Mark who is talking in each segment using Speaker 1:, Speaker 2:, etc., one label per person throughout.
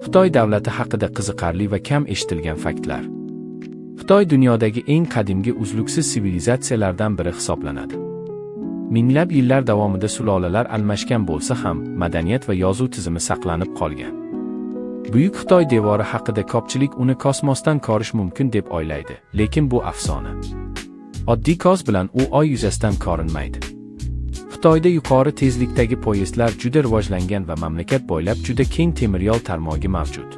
Speaker 1: Xitoy davlati haqida qiziqarli va kam eshitilgan faktlar. Xitoy dunyodagi eng qadimgi uzluksiz sivilizatsiyalardan biri hisoblanadi. Minglab yillar davomida sulolalar almashgan bo'lsa ham, madaniyat va yozuv tizimi saqlanib qolgan. Buyuk Xitoy devori haqida ko'pchilik uni kosmosdan ko'rish mumkin deb o'ylaydi, lekin bu afsona. Oddiy ko'z bilan u oy yuzasidan ko'rinmaydi. Xitoyda yuqori tezlikdagi poyezdlar juda rivojlangan va mamlakat bo'ylab juda keng temiryo'l tarmog'i mavjud.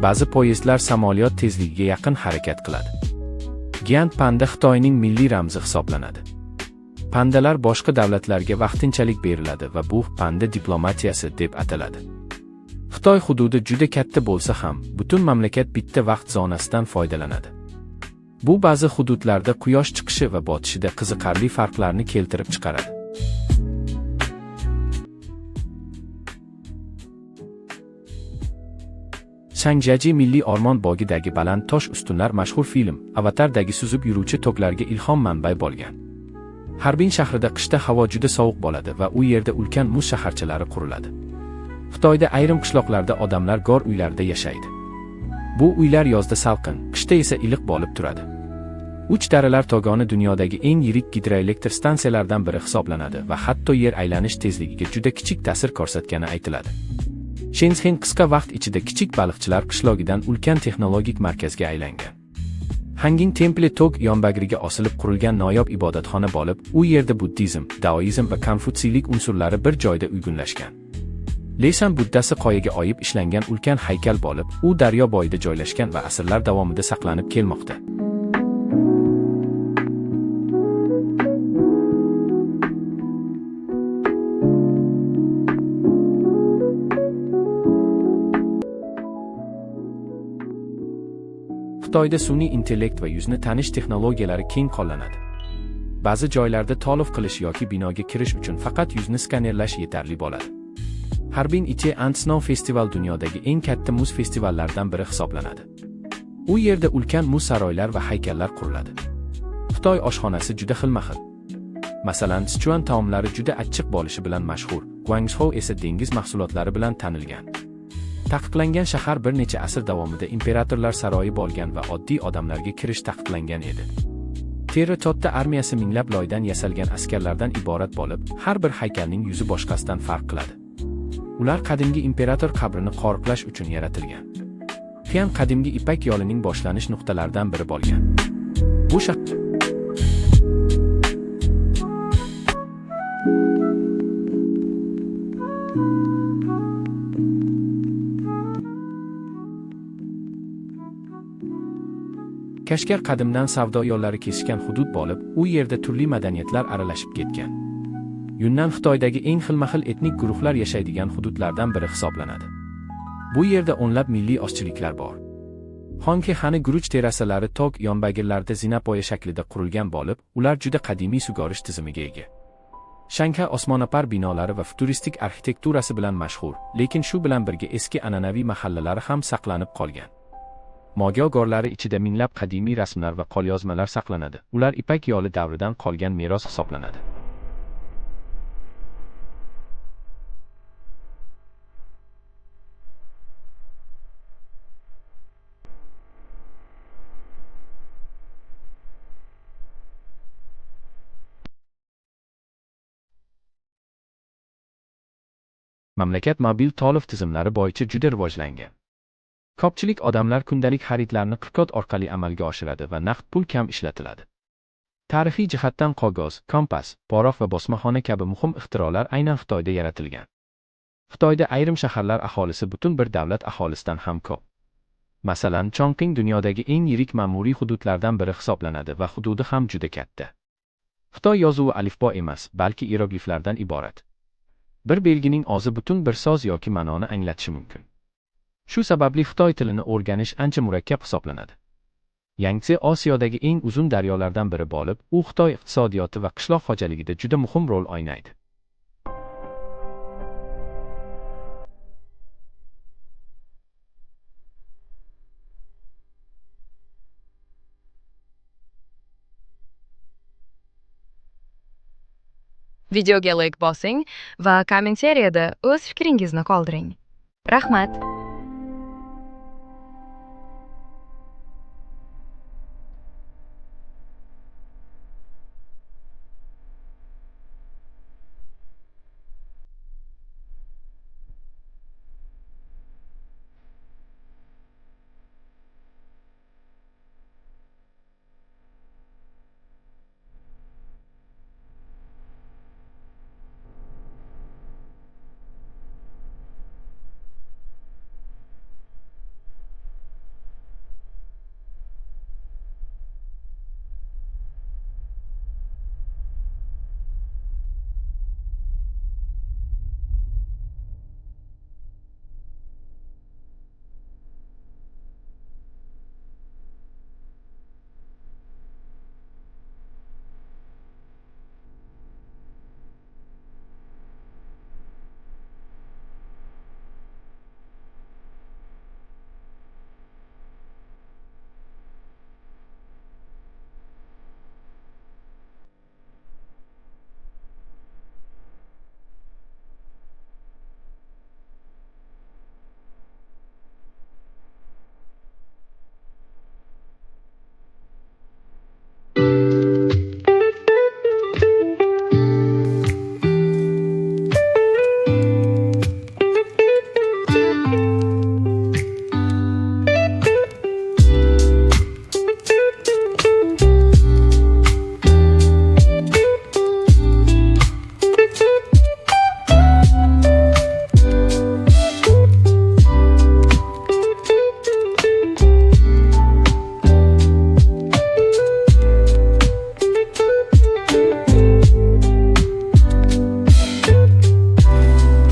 Speaker 1: Ba'zi poyezdlar samolyot tezligiga yaqin harakat qiladi. Giant panda Xitoyning milliy ramzi hisoblanadi. Pandalar boshqa davlatlarga vaqtinchalik beriladi va bu panda diplomatiyasi deb ataladi. Xitoy hududi juda katta bo'lsa ham, butun mamlakat bitta vaqt zonasidan foydalanadi. Bu ba'zi hududlarda quyosh chiqishi va botishida qiziqarli farqlarni keltirib chiqaradi. Shangjaji milliy o'rmon bog'idagi baland tosh ustunlar mashhur film Avatar'dagi suzib yuruvchi toklarga ilhom manbai bo'lgan. Harbin shahrida qishda havo juda sovuq bo'ladi va u yerda ulkan muz shaharchalari quriladi. Xitoyda ayrim qishloqlarda odamlar g'or uylarda yashaydi. Bu uylar yozda salqin, qishda esa iliq bo'lib turadi. Uch daralar togoni dunyodagi eng yirik gidroelektr stansiyalardan biri hisoblanadi va hatto yer aylanish tezligiga juda kichik ta'sir ko'rsatgani aytiladi. Shenzhen qisqa vaqt ichida kichik baliqchilar qishlog'idan ulkan texnologik markazga aylangan. Hanging Temple tog yonbag'riga osilib qurilgan noyob ibodatxona bo'lib, u yerda buddizm, daoizm va konfutsiylik unsurlari bir joyda uyg'unlashgan. Lesan buddasi qoyaga oyib ishlangan ulkan haykal bo'lib, u daryo bo'yida joylashgan va asrlar davomida saqlanib kelmoqda. Xitoyda sun'iy intellekt va yuzni tanish texnologiyalari keng qo'llanadi. Ba'zi joylarda to'lov qilish yoki binoga kirish uchun faqat yuzni skanerlash yetarli bo'ladi. Harbin Ichi and Snow Festival dunyodagi eng katta muz festivallaridan biri hisoblanadi. U yerda ulkan muz saroylar va haykallar quriladi. Xitoy oshxonasi juda xilma-xil. Masalan, Sichuan taomlari juda achchiq bo'lishi bilan mashhur, Guangzhou esa dengiz mahsulotlari bilan tanilgan. Taqiqlangan shahar bir necha asr davomida imperatorlar saroyi bo'lgan va oddiy odamlarga kirish taqiqlangan edi. Terrakotta armiyasi minglab loydan yasalgan askarlardan iborat bo'lib, har bir haykalning yuzi boshqasidan farq qiladi. Ular qadimgi imperator qabrini qo'riqlash uchun yaratilgan. Xian qadimgi Ipak yo'lining boshlanish nuqtalaridan biri bo'lgan. Bu Kashgar qadimdan savdo yo'llari kesishgan hudud bo'lib, u yerda turli madaniyatlar aralashib ketgan. Yunnan Xitoydagi eng xilma-xil etnik guruhlar yashaydigan hududlardan biri hisoblanadi. Bu yerda o'nlab milliy oshchiliklar bor. Xonki Xani guruch terasalari tog yonbag'irlarda zinapoya shaklida qurilgan bo'lib, ular juda qadimiy sug'orish tizimiga ega. Shanghai osmono'par binolari va futuristik arxitekturasi bilan mashhur, lekin shu bilan birga eski an'anaviy mahallalari ham saqlanib qolgan. Mogyo g'orlari ichida minglab qadimiy rasmlar va qo'lyozmalar saqlanadi. Ular Ipak yo'li davridan qolgan meros hisoblanadi. Mamlakat mobil to'lov tizimlari bo'yicha juda rivojlangan. Ko'pchilik odamlar kundalik xaridlarni qirkod orqali amalga oshiradi va naqd pul kam ishlatiladi. Tarixiy jihatdan qog'oz, kompas, porox va bosmaxona kabi muhim ixtirolar aynan Xitoyda yaratilgan. Xitoyda ayrim shaharlar aholisi butun bir davlat aholisidan ham ko'p. Masalan, Chongqing dunyodagi eng yirik ma'muriy hududlardan biri hisoblanadi va hududi ham juda katta. Xitoy yozuvi alifbo emas, balki iyerogliflardan iborat. Bir belgining o'zi butun bir so'z yoki ma'noni anglatishi mumkin. Shu sababli Xitoy tilini o'rganish ancha murakkab hisoblanadi. Yangtze Osiyodagi eng uzun daryolardan biri bo'lib, u Xitoy iqtisodiyoti va qishloq xo'jaligida juda muhim rol o'ynaydi.
Speaker 2: Videoga like bosing va kommentariyada o'z fikringizni qoldiring. Rahmat!